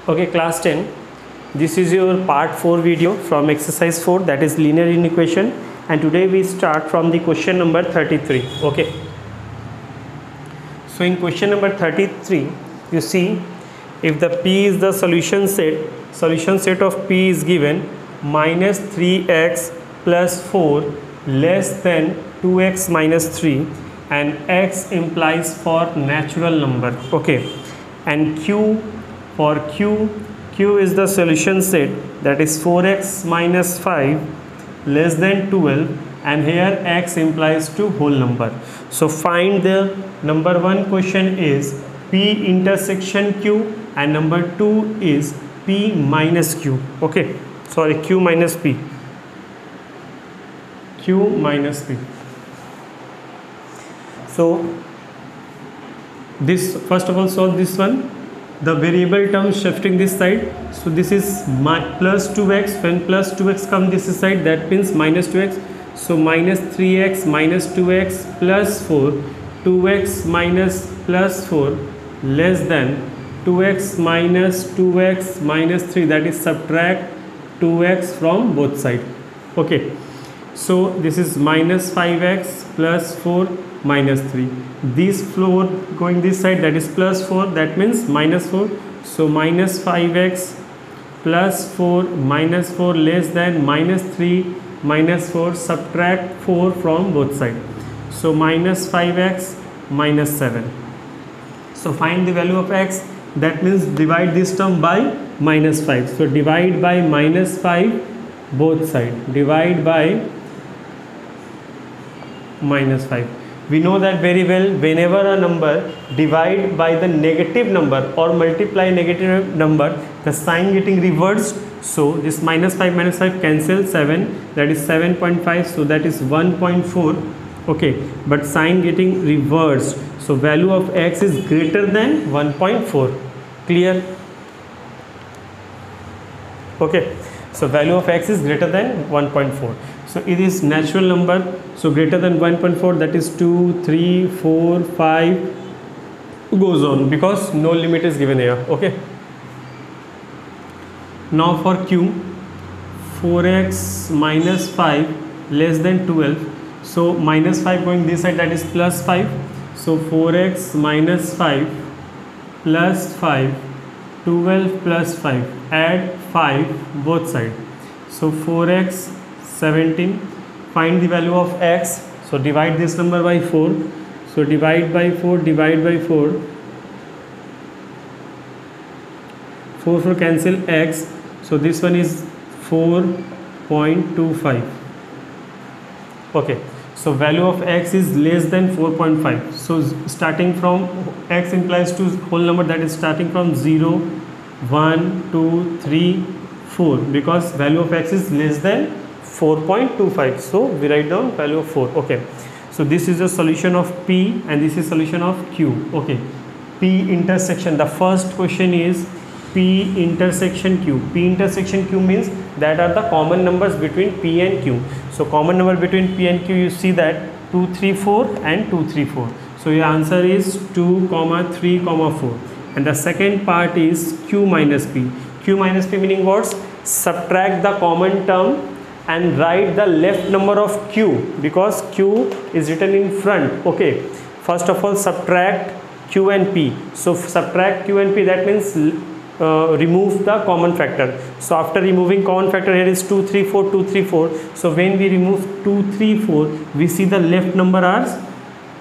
Okay, class 10, this is your part 4 video from exercise 4, that is linear inequation, and today we start from the question number 33. Okay, so in question number 33 you see, if the P is the solution set of P is given minus 3x plus 4 less than 2x minus 3, and x implies for natural number. Okay, and Q is the solution set, that is 4x minus 5 less than 12, and here x implies to whole number. So find the number 1 question is P intersection Q, and number 2 is P minus Q. Okay, sorry, Q minus P. So this, first of all, solve this one. The variable term shifting this side, so this is plus 2x. When plus 2x come this side, that means minus 2x. So minus 3x minus 2x plus 4, 2x minus plus 4 less than 2x minus 3, that is subtract 2x from both sides. Okay, so this is minus 5x plus 4 minus 3. This 4 going this side, that is plus 4, that means minus 4. So minus 5x plus 4 minus 4 less than minus 3 minus 4, subtract 4 from both sides. So minus 5x minus 7. So find the value of x, that means divide this term by minus 5. So divide by minus 5 both sides, divide by minus 5. We know that very well, whenever a number divide by the negative number or multiply negative number, the sign getting reversed. So this minus 5 cancel 7, that is 7.5, so that is 1.4. Okay, but sign getting reversed, so value of x is greater than 1.4. Clear? Okay, so value of x is greater than 1.4. So it is natural number, so greater than 1.4, that is 2, 3, 4, 5 goes on, because no limit is given here. Okay, now for Q, 4x minus 5 less than 12. So minus 5 going this side, that is plus 5. So 4x minus 5 plus 5, 12 plus 5, add 5 both sides. So 4x 17. Find the value of x. So divide this number by 4. So divide by 4, divide by 4. 4 cancel x. So this one is 4.25. Okay, so value of x is less than 4.5. So starting from x implies to whole number, that is starting from 0, 1, 2, 3, 4, because value of x is less than 4.25. So we write down value of 4. Okay, so this is the solution of P and this is solution of Q. Okay, P intersection, the first question is P intersection Q. P intersection Q means that are the common numbers between P and Q. So common number between P and Q, you see that 2, 3, 4 and 2, 3, 4. So your answer is 2, 3, 4. And the second part is Q minus P. Q minus P meaning what? Subtract the common term and write the left number of Q, because Q is written in front. Okay, first of all subtract Q and P. So subtract Q and P, that means remove the common factor. So after removing common factor, here is 2, 3, 4, 2, 3, 4. So when we remove 2, 3, 4, we see the left number are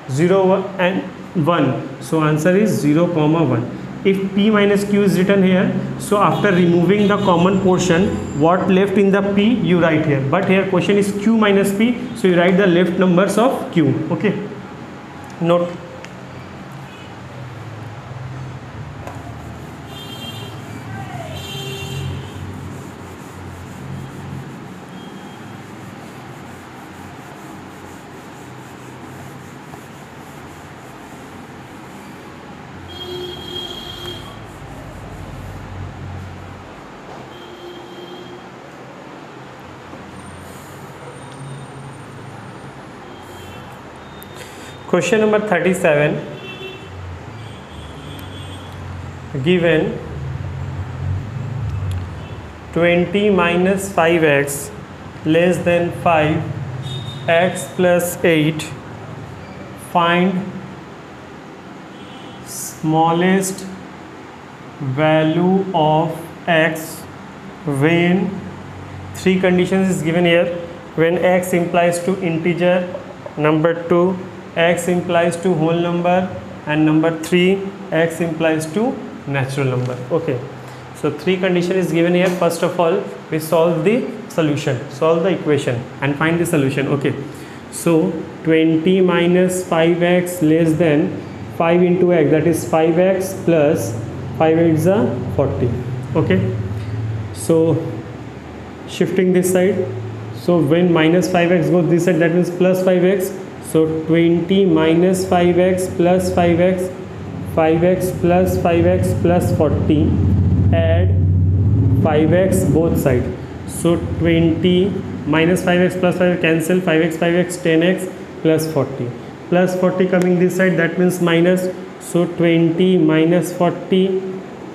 0 and 1. So answer is 0, 1. If P minus Q is written here, so after removing the common portion, what left in the P you write here. But here question is Q minus P, so you write the left numbers of Q. Okay, note. Question number 37, given 20 minus 5x less than 5, x plus 8. Find smallest value of x when three conditions is given here. When x implies to integer, number 2 x implies to whole number, and number 3 x implies to natural number. Okay, so three condition is given here. First of all, we solve the solution, solve the equation and find the solution. Okay, so 20 minus 5x less than 5 into x, that is 5x plus 5 8s are 40. Okay, so shifting this side, so when minus 5x goes this side, that means plus 5x. So 20 minus 5x plus 5x, 5x plus 5x plus 40, add 5x both sides. So 20 minus 5x plus 5 cancel, 5x 5x 10x plus 40, plus 40 coming this side, that means minus. So 20 minus 40,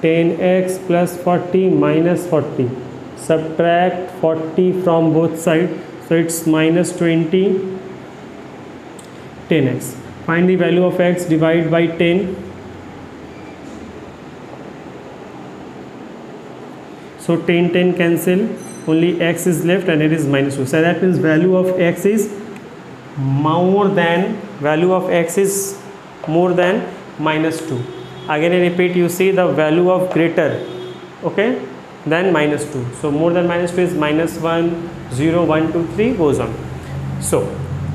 10x plus 40 minus 40, subtract 40 from both sides, so it's minus 20, 10x. Find the value of x, divide by 10. So 10 10 cancel, only x is left and it is minus 2. So that means value of x is more than minus 2. Again I repeat, you see the value of greater, okay, than minus 2. So more than minus 2 is minus 1, 0, 1, 2, 3 goes on. So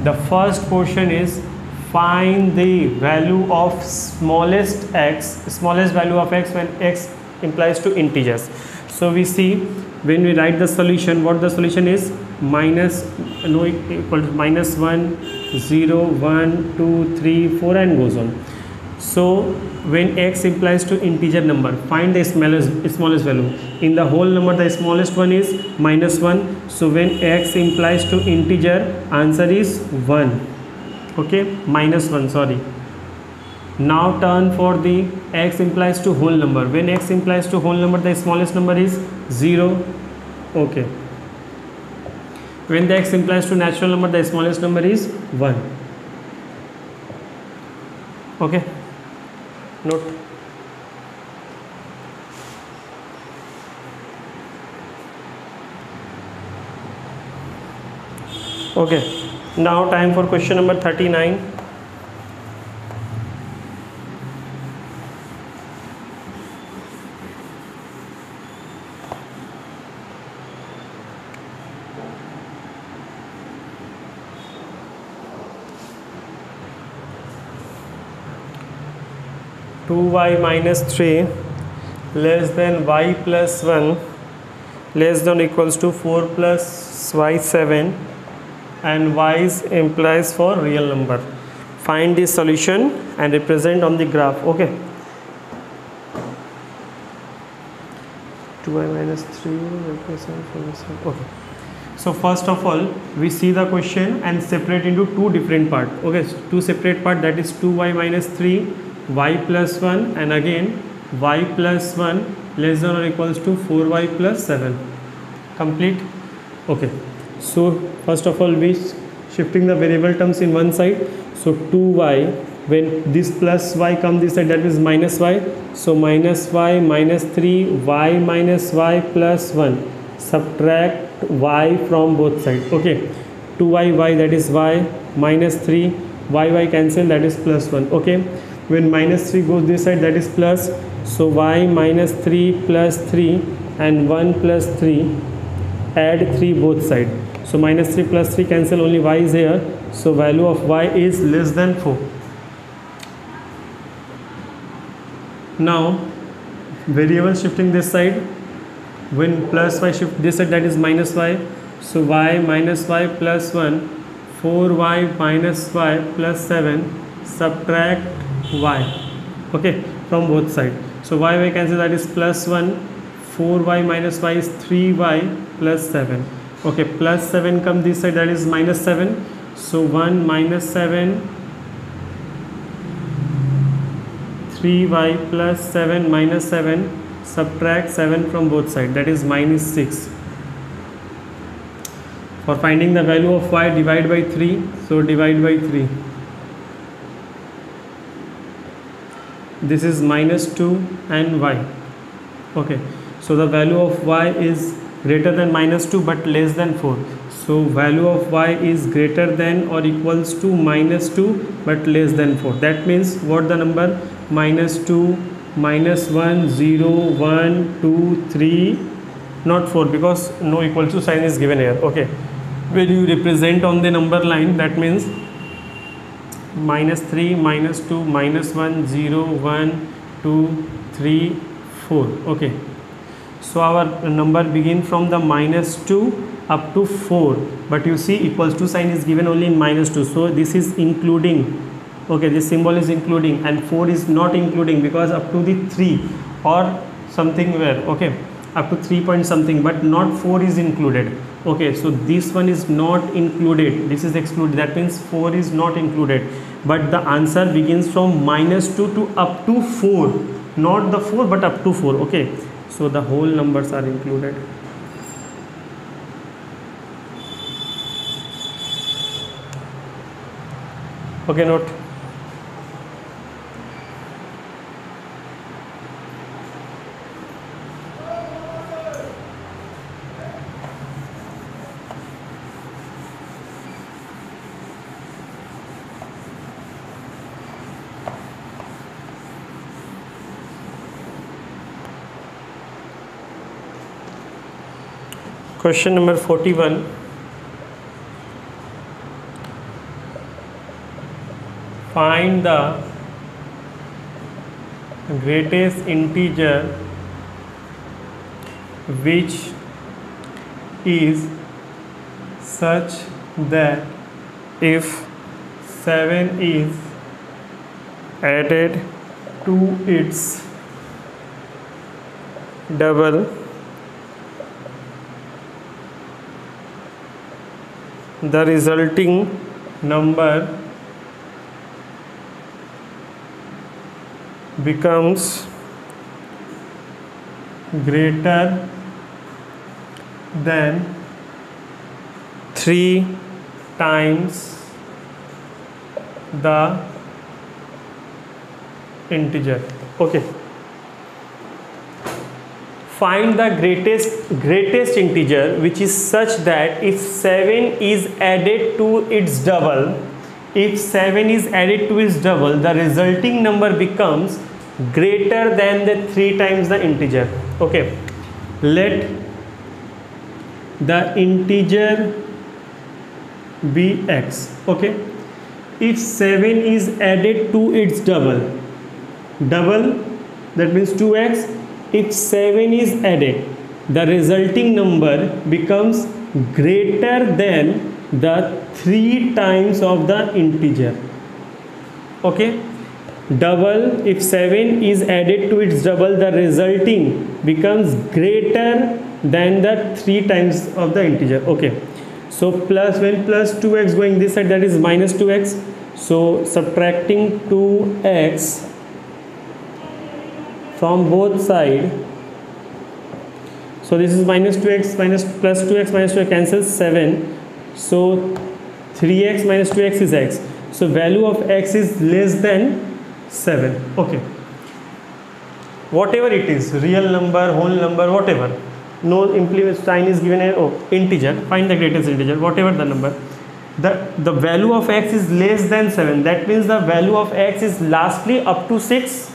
the first portion is find the value of smallest value of x when x implies to integers. So we see when we write the solution, what the solution is, minus equal to minus 1, 0, 1, 2, 3, 4 and goes on. So when x implies to integer number, find the smallest value. In the whole number, the smallest one is minus 1. So when x implies to integer, answer is 1. Okay, minus 1, sorry. Now turn for the x implies to whole number. When x implies to whole number, the smallest number is 0. Okay. When the x implies to natural number, the smallest number is 1. Okay, note. Okay, now time for question number 39. y minus 3 less than y plus 1 less than or equals to 4 plus y 7 and y implies for real number. Find the solution and represent on the graph. Okay, 2y minus 3 okay. So first of all, we see the question and separate into two different parts. Okay, so two separate parts, that is 2y minus 3, y plus 1 and again y plus 1 less than or equals to 4y plus 7. Complete. Okay, so first of all we shifting the variable terms in one side. So 2y, when this plus y come this side, that is minus y. So minus y minus 3, y minus y plus 1, subtract y from both sides. Okay, 2y y, that is y, minus 3 y cancel, that is plus 1. Okay, when minus 3 goes this side, that is plus. So y minus 3 plus 3 and 1 plus 3, add 3 both sides. So minus 3 plus 3 cancel, only y is here. So value of y is less than 4. Now variable shifting this side, when plus y shift this side, that is minus y. So y minus y plus 1, 4y minus y plus 7, subtract y, okay, from both sides. So y cancel, that is plus 1, 4y minus y is 3y plus 7. Okay, plus 7 come this side, that is minus 7. So 1 minus 7, 3y plus 7 minus 7, subtract 7 from both sides, that is minus 6. For finding the value of y, divide by 3, so divide by 3. This is minus 2 and y. Okay, so the value of y is greater than minus 2 but less than 4. So value of y is greater than or equals to minus 2 but less than 4. That means what the number? Minus 2, minus 1, 0, 1, 2, 3, not 4 because no equal to sign is given here. Okay, when you represent on the number line, that means minus 3, minus 2, minus 1, 0, 1, 2, 3, 4. Okay, so our number begin from the minus 2 up to 4, but you see equals to sign is given only in minus 2, so this is including. Okay, this symbol is including and 4 is not including because up to the 3 or something where, okay, up to 3 point something, but not 4 is included. Okay, so this one is not included, this is excluded, that means 4 is not included, but the answer begins from minus 2 to up to 4, not the 4 but up to 4. Okay, so the whole numbers are included. Okay, note. Question number 41. Find the greatest integer which is such that if 7 is added to its double, the resulting number becomes greater than 3 times the integer. Okay, find the greatest integer which is such that if 7 is added to its double, if 7 is added to its double, the resulting number becomes greater than the 3 times the integer. Okay, let the integer be x. Okay, if 7 is added to its double, that means 2x. If 7 is added, the resulting number becomes greater than the 3 times of the integer. Okay, double, if 7 is added to its double, the resulting becomes greater than the 3 times of the integer. Okay, so plus, when plus 2x going this side, that is minus 2x. So subtracting 2x from both sides, so this is minus 2x minus plus 2x minus 2x cancels 7. So 3x minus 2x is x. So value of x is less than 7. Okay, whatever it is, real number, whole number, whatever, no implicit sign is given here. Oh, integer, find the greatest integer, whatever the number, the value of x is less than 7. That means the value of x is lastly up to 6,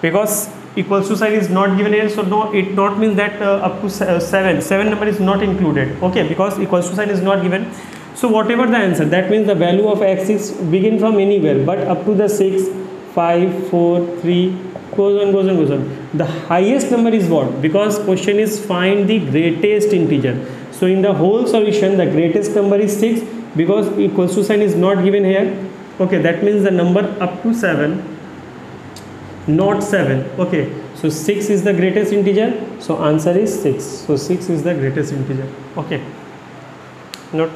because equals to sign is not given here, so no, it not means that up to 7 number is not included. Okay, because equals to sign is not given. So whatever the answer, that means the value of x is begin from anywhere but up to the 6, 5, 4, 3, goes on. The highest number is what? Because question is find the greatest integer. So in the whole solution, the greatest number is 6 because equals to sign is not given here. Okay, that means the number up to 7, not 7. Okay, so 6 is the greatest integer, so answer is 6. So 6 is the greatest integer. Okay, note.